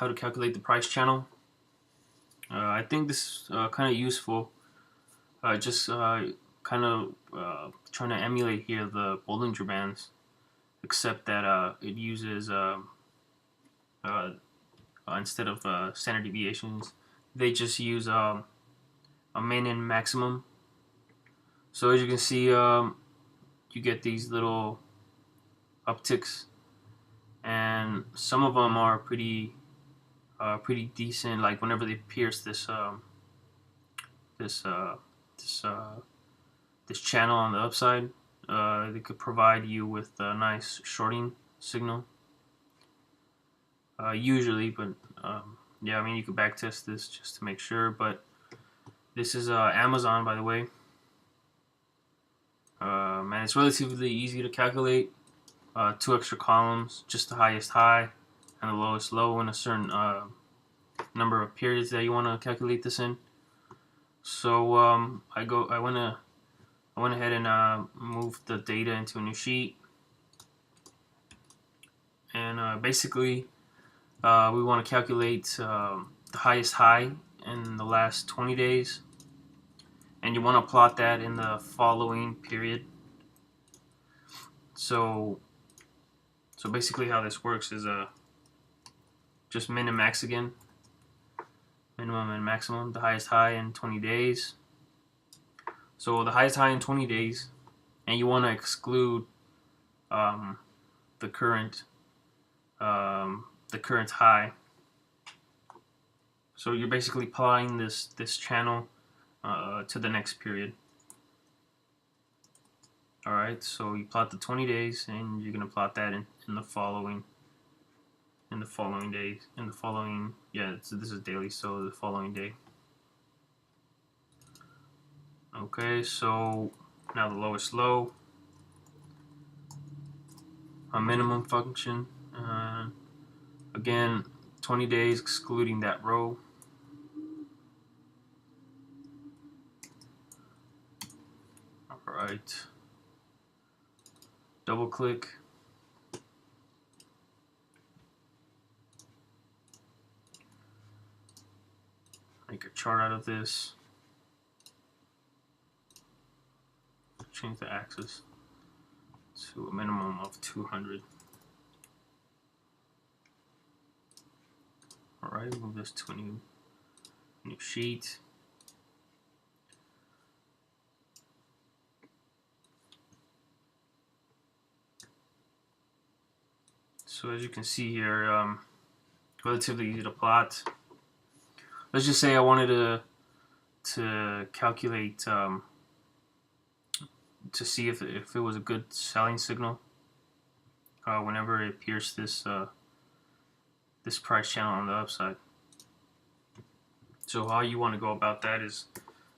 how to calculate the price channel. I think this is kind of useful. Just kind of trying to emulate here the Bollinger Bands, except that it uses uh, instead of standard deviations, they just use a min and maximum. So as you can see, you get these little upticks, and some of them are pretty decent. Like whenever they pierce this this this channel on the upside, they could provide you with a nice shorting signal. Usually, but yeah, I mean you could backtest this just to make sure. But this is Amazon, by the way. And it's relatively easy to calculate. 2 extra columns, just the highest high and the lowest low in a certain number of periods that you want to calculate this in. So I went ahead and moved the data into a new sheet, and basically we want to calculate the highest high in the last 20 days, and you want to plot that in the following period. So basically how this works is just min and max again. Minimum and maximum, the highest high in 20 days. So the highest high in 20 days, and you want to exclude the current high. So you're basically applying this channel to the next period. All right, so you plot the 20 days, and you're gonna plot that in the following days. So this is daily, so the following day. Okay, so now the lowest low, a minimum function. Again, 20 days excluding that row. All right. Double click. Make a chart out of this. Change the axis to a minimum of 200. Alright, move this to a new sheet. So as you can see here, relatively easy to plot. Let's just say I wanted to calculate to see if it was a good selling signal whenever it pierced this this price channel on the upside. So how you want to go about that is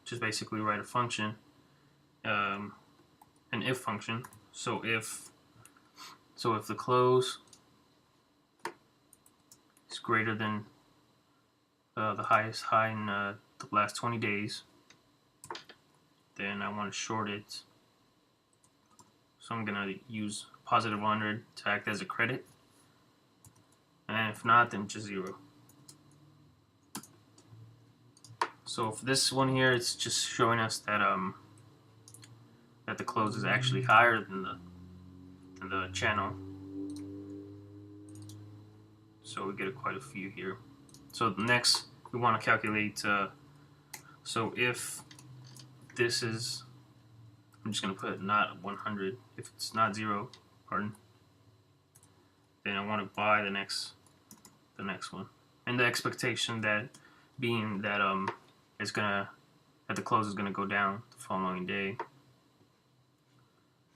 just basically write a function, an if function. So if the close is greater than the highest high in the last 20 days, then I want to short it. So I'm gonna use positive 100 to act as a credit, and if not, then just 0. So for this one here, it's just showing us that that the close is actually higher than the channel. So we get quite a few here. So next we want to calculate. So if this is, I'm just gonna put not 100. If it's not 0, pardon, then I want to buy the next one, and the expectation that being that the close is gonna go down the following day.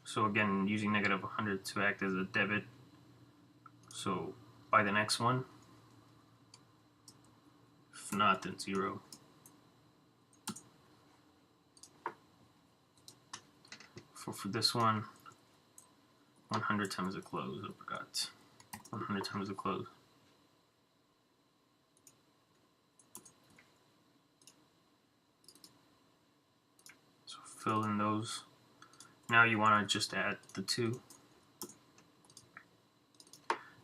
So again, using negative 100 to act as a debit. So buy the next one. If not, then 0. For this one, 100 times the close. I forgot. 100 times the close. So fill in those. Now you want to just add the 2.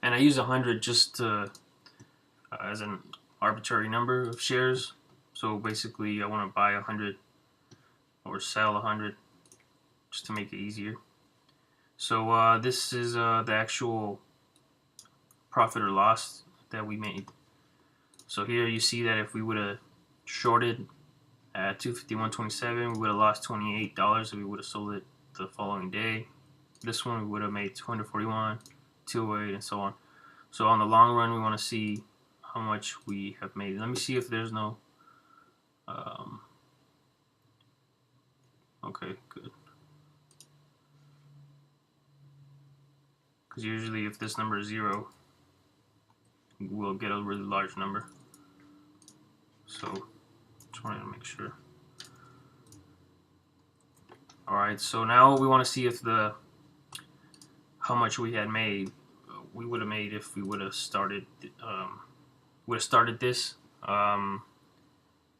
And I use 100 just to as an arbitrary number of shares. So basically, I want to buy 100 or sell 100 just to make it easier. So this is the actual profit or loss that we made. So here you see that if we would have shorted at 251.27, we would have lost $28 if we would have sold it the following day. This one we would have made 241, 208, and so on. So on the long run, we want to see how much we have made. Let me see if there's no. Okay, good. Because usually, if this number is 0, we'll get a really large number. So just wanted to make sure. All right, so now we want to see if how much we had made. We would have made if we would have started this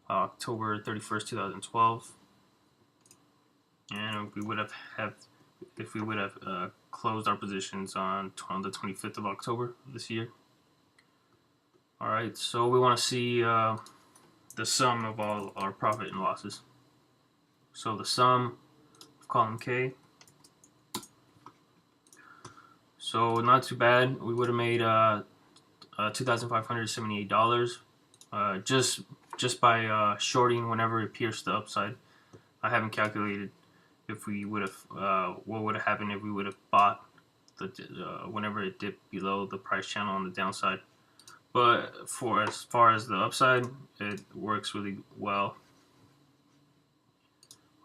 October 31st, 2012, and we would have if we would have closed our positions on the 25th of October this year. All right, so we want to see the sum of all our profit and losses. So the sum of column K. So not too bad. We would have made $2,578 just by shorting whenever it pierced the upside. I haven't calculated if we would have what would have happened if we would have bought whenever it dipped below the price channel on the downside. But for as far as the upside, it works really well.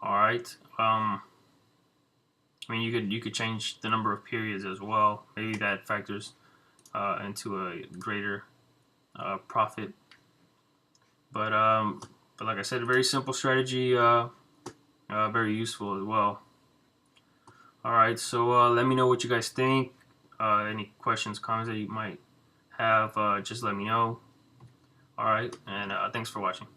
All right. I mean, you could change the number of periods as well. Maybe that factors into a greater profit. But like I said, a very simple strategy, very useful as well. All right, so let me know what you guys think. Any questions, comments that you might have, just let me know. All right, and thanks for watching.